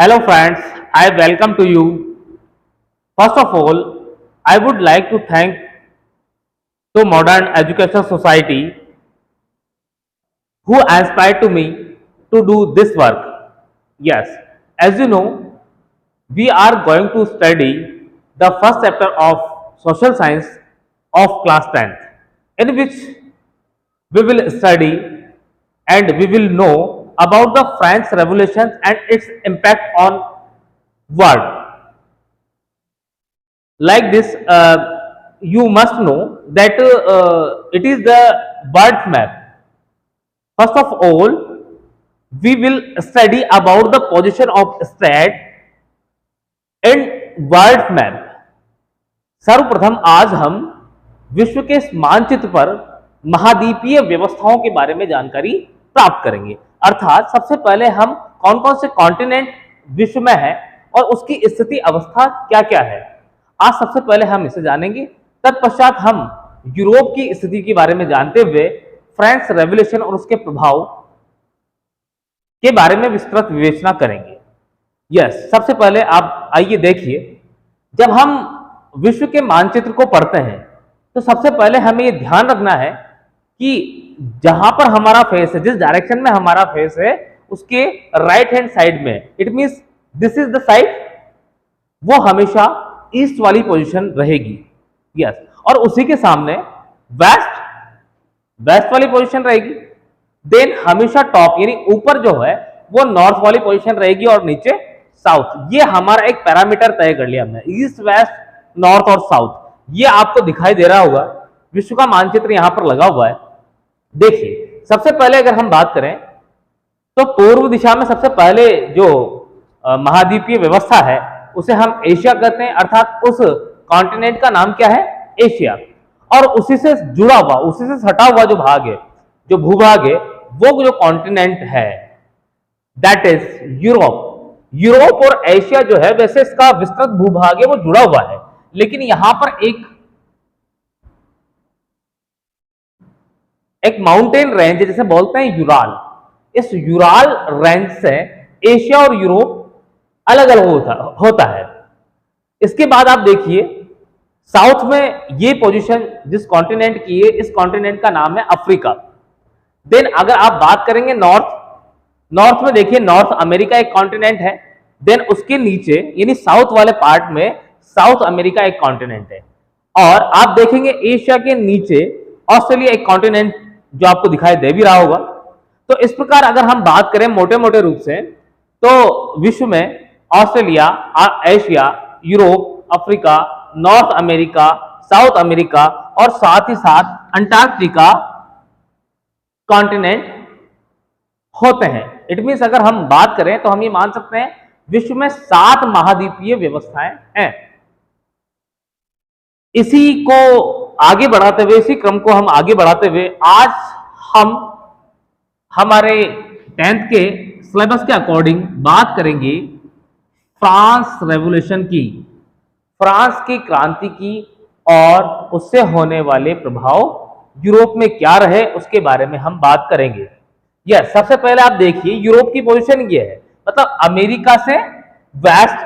Hello friends, I welcome to you. First of all, I would like to thank to Modern Education Society who inspired to me to do this work. Yes, as you know, we are going to study the first chapter of social science of class 10th, in which we will study and we will know about the French Revolution and its impact on world. Like this, you must know that it is the world map. First of all, we will study about the position of state in world map. सर्वप्रथम आज हम विश्व के मानचित्र पर महाद्वीपीय व्यवस्थाओं के बारे में जानकारी प्राप्त करेंगे. अर्थात सबसे पहले हम कौन कौन से कॉन्टिनेंट विश्व में है और उसकी स्थिति अवस्था क्या क्या है, आज सबसे पहले हम इसे जानेंगे. तत्पश्चात हम यूरोप की स्थिति के बारे में जानते हुए फ्रेंच रेवोल्यूशन और उसके प्रभाव के बारे में विस्तृत विवेचना करेंगे. यस, सबसे पहले आप आइए देखिए, जब हम विश्व के मानचित्र को पढ़ते हैं तो सबसे पहले हमें यह ध्यान रखना है कि जहां पर हमारा फेस है, जिस डायरेक्शन में हमारा फेस है, उसके राइट हैंड साइड में, it means this is the side, वो हमेशा ईस्ट वाली पोजीशन रहेगी. यस, और उसी के सामने वेस्ट वेस्ट वाली पोजीशन रहेगी. देन हमेशा टॉप यानी ऊपर जो है वो नॉर्थ वाली पोजीशन रहेगी और नीचे साउथ. ये हमारा एक पैरामीटर तय कर लिया हमने, ईस्ट वेस्ट नॉर्थ और साउथ. ये आपको दिखाई दे रहा होगा, विश्व का मानचित्र यहां पर लगा हुआ है. देखिए, सबसे पहले अगर हम बात करें तो पूर्व दिशा में सबसे पहले जो महाद्वीपीय व्यवस्था है उसे हम एशिया कहते हैं. अर्थात उस कॉन्टिनेंट का नाम क्या है? एशिया. और उसी से जुड़ा हुआ, उसी से सटा हुआ जो भाग है, जो भूभाग है, वो जो कॉन्टिनेंट है दैट इज यूरोप. यूरोप और एशिया जो है, वैसे इसका विस्तृत भूभाग है वो जुड़ा हुआ है, लेकिन यहां पर एक माउंटेन रेंज जिसे बोलते हैं यूराल. इस यूराल रेंज से एशिया और यूरोप अलग अलग होता है. इसके बाद आप देखिए, साउथ में ये पोजीशन जिस कॉन्टिनेंट की है, इस कॉन्टिनेंट का नाम है अफ्रीका. देन अगर आप बात करेंगे नॉर्थ में देखिए, नॉर्थ अमेरिका एक कॉन्टिनेंट है. देन उसके नीचे यानी साउथ वाले पार्ट में साउथ अमेरिका एक कॉन्टिनेंट है. और आप देखेंगे एशिया के नीचे ऑस्ट्रेलिया एक कॉन्टिनेंट जो आपको दिखाई दे भी रहा होगा. तो इस प्रकार अगर हम बात करें मोटे मोटे रूप से, तो विश्व में Australia, Asia, Europe, Africa, north America, south America और साथ ही साथ अंटार्कटिका कॉन्टिनेंट होते हैं. इट मींस अगर हम बात करें तो हम ये मान सकते हैं विश्व में 7 महाद्वीपीय व्यवस्थाएं हैं. इसी को आगे बढ़ाते हुए, इसी क्रम को हम आगे बढ़ाते हुए, आज हम हमारे 10th के सिलेबस के अकॉर्डिंग बात करेंगे फ्रांस रेवोल्यूशन की, फ्रांस की क्रांति की और उससे होने वाले प्रभाव यूरोप में क्या रहे उसके बारे में हम बात करेंगे. यस, सबसे पहले आप देखिए, यूरोप की पोजीशन ये है, मतलब अमेरिका से वेस्ट.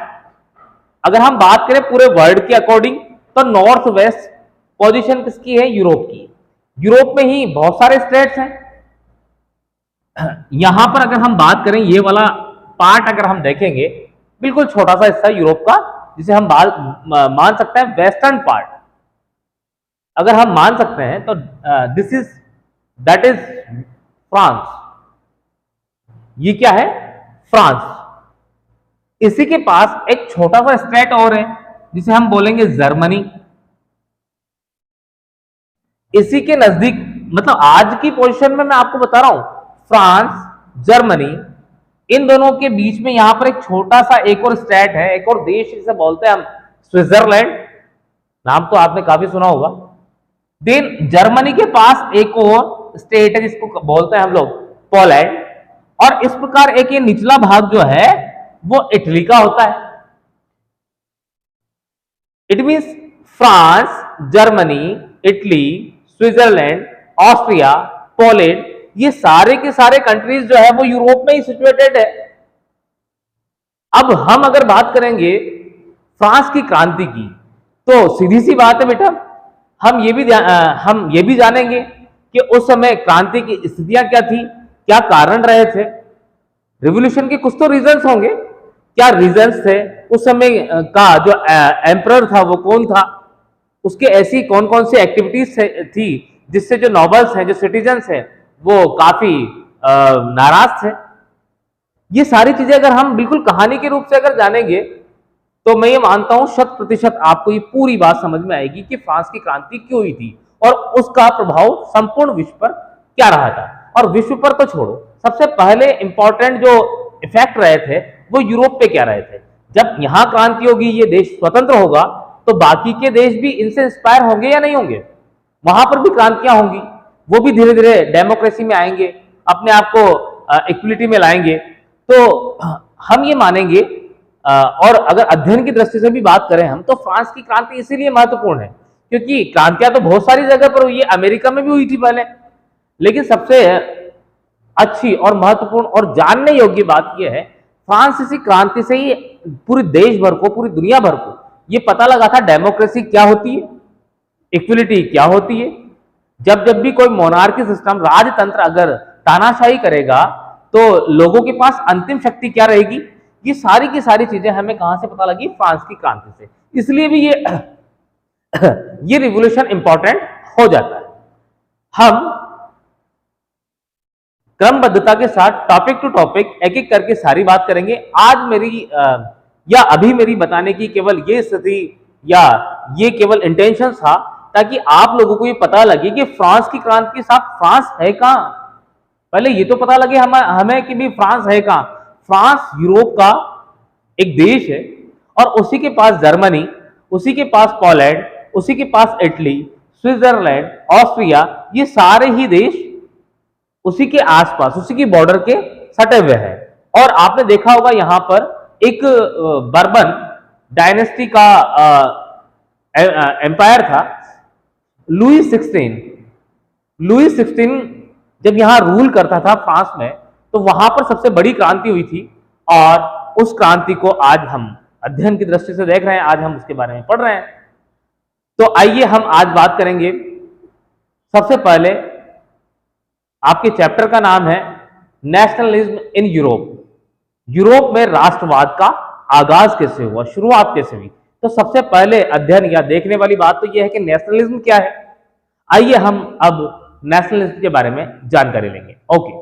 अगर हम बात करें पूरे वर्ल्ड के अकॉर्डिंग तो नॉर्थ वेस्ट पोजीशन किसकी है? यूरोप की. यूरोप में ही बहुत सारे स्टेट्स हैं. यहां पर अगर हम बात करें, ये वाला पार्ट अगर हम देखेंगे, बिल्कुल छोटा सा हिस्सा यूरोप का, जिसे हम मान सकते हैं वेस्टर्न पार्ट. अगर हम मान सकते हैं तो दैट इज फ्रांस. ये क्या है? फ्रांस. इसी के पास एक छोटा सा स्टेट और है जिसे हम बोलेंगे जर्मनी. इसी के नजदीक, मतलब आज की पोजीशन में मैं आपको बता रहा हूं, फ्रांस, जर्मनी, इन दोनों के बीच में यहां पर एक छोटा सा एक और स्टेट है, एक और देश जिसे बोलते हैं हम स्विट्जरलैंड. नाम तो आपने काफी सुना होगा. देन जर्मनी के पास एक और स्टेट है जिसको बोलते हैं हम लोग पोलैंड. और इस प्रकार एक ये निचला भाग जो है वो इटली का होता है. It means France, Germany, Italy, Switzerland, Austria, Poland, ये सारे के सारे कंट्रीज जो है वो यूरोप में ही सिचुएटेड है. अब हम अगर बात करेंगे फ्रांस की क्रांति की, तो सीधी सी बात है बेटा, हम ये भी जानेंगे कि उस समय क्रांति की स्थितियां क्या थी, क्या कारण रहे थे। रिवॉल्यूशन के कुछ तो रीजंस होंगे, क्या रीजंस थे, उस समय का जो एम्परर था वो कौन था, उसके ऐसी कौन कौन सी एक्टिविटीज थी जिससे जो नॉबल्स हैं, जो सिटीजन्स हैं, वो काफी नाराज थे। ये सारी चीजें अगर हम बिल्कुल कहानी के रूप से अगर जानेंगे, तो मैं ये मानता हूं 100% आपको ये पूरी बात समझ में आएगी कि फ्रांस की क्रांति क्यों हुई थी और उसका प्रभाव संपूर्ण विश्व पर क्या रहा था। और विश्व पर तो छोड़ो, सबसे पहले इंपॉर्टेंट जो इफेक्ट रहे थे वो यूरोप पे क्या रहे थे। जब यहां क्रांति होगी, ये देश स्वतंत्र होगा, तो बाकी के देश भी इनसे इंस्पायर होंगे या नहीं होंगे, वहां पर भी क्रांतियां होंगी, वो भी धीरे धीरे डेमोक्रेसी में आएंगे, अपने आप को इक्वलिटी में लाएंगे। तो हम ये मानेंगे, और अगर अध्ययन की दृष्टि से भी बात करें हम, तो फ्रांस की क्रांति इसीलिए महत्वपूर्ण है क्योंकि क्रांतियां तो बहुत सारी जगह पर हुई है, अमेरिका में भी हुई थी पहले, लेकिन सबसे अच्छी और महत्वपूर्ण और जानने योग्य बात यह है, फ्रांसीसी क्रांति से ही पूरे देश भर को, पूरी दुनिया भर को यह पता लगा था डेमोक्रेसी क्या होती है, इक्विलिटी क्या होती है। जब जब भी कोई मोनार्की सिस्टम, राजतंत्र अगर तानाशाही करेगा, तो लोगों के पास अंतिम शक्ति क्या रहेगी, ये सारी की सारी चीजें हमें कहां से पता लगी, फ्रांस की क्रांति से। इसलिए भी ये रिवॉल्यूशन इंपॉर्टेंट हो जाता है। हम क्रमबद्धता के साथ टॉपिक टू टॉपिक एक एक करके सारी बात करेंगे। आज मेरी या अभी मेरी बताने की केवल ये स्थिति या ये केवल इंटेंशन था ताकि आप लोगों को ये पता लगे कि फ्रांस की क्रांति के साथ फ्रांस है कहां। पहले ये तो पता लगे हमें कि भी फ्रांस है कहां। फ्रांस यूरोप का एक देश है और उसी के पास जर्मनी, उसी के पास पोलैंड, उसी के पास इटली, स्विट्जरलैंड, ऑस्ट्रिया, ये सारे ही देश उसी के आसपास, उसी की बॉर्डर के सटे हुए हैं। और आपने देखा होगा यहां पर एक बर्बन डायनेस्टी का एम्पायर था, लुई 16 जब यहां रूल करता था फ्रांस में, तो वहां पर सबसे बड़ी क्रांति हुई थी और उस क्रांति को आज हम अध्ययन की दृष्टि से देख रहे हैं, आज हम उसके बारे में पढ़ रहे हैं। तो आइए हम आज बात करेंगे। सबसे पहले आपके चैप्टर का नाम है नेशनलिज्म इन यूरोप। यूरोप में राष्ट्रवाद का आगाज कैसे हुआ, शुरुआत कैसे हुई। तो सबसे पहले अध्ययन या देखने वाली बात तो यह है कि नेशनलिज्म क्या है। आइए हम अब नेशनलिज्म के बारे में जानकारी लेंगे। ओके,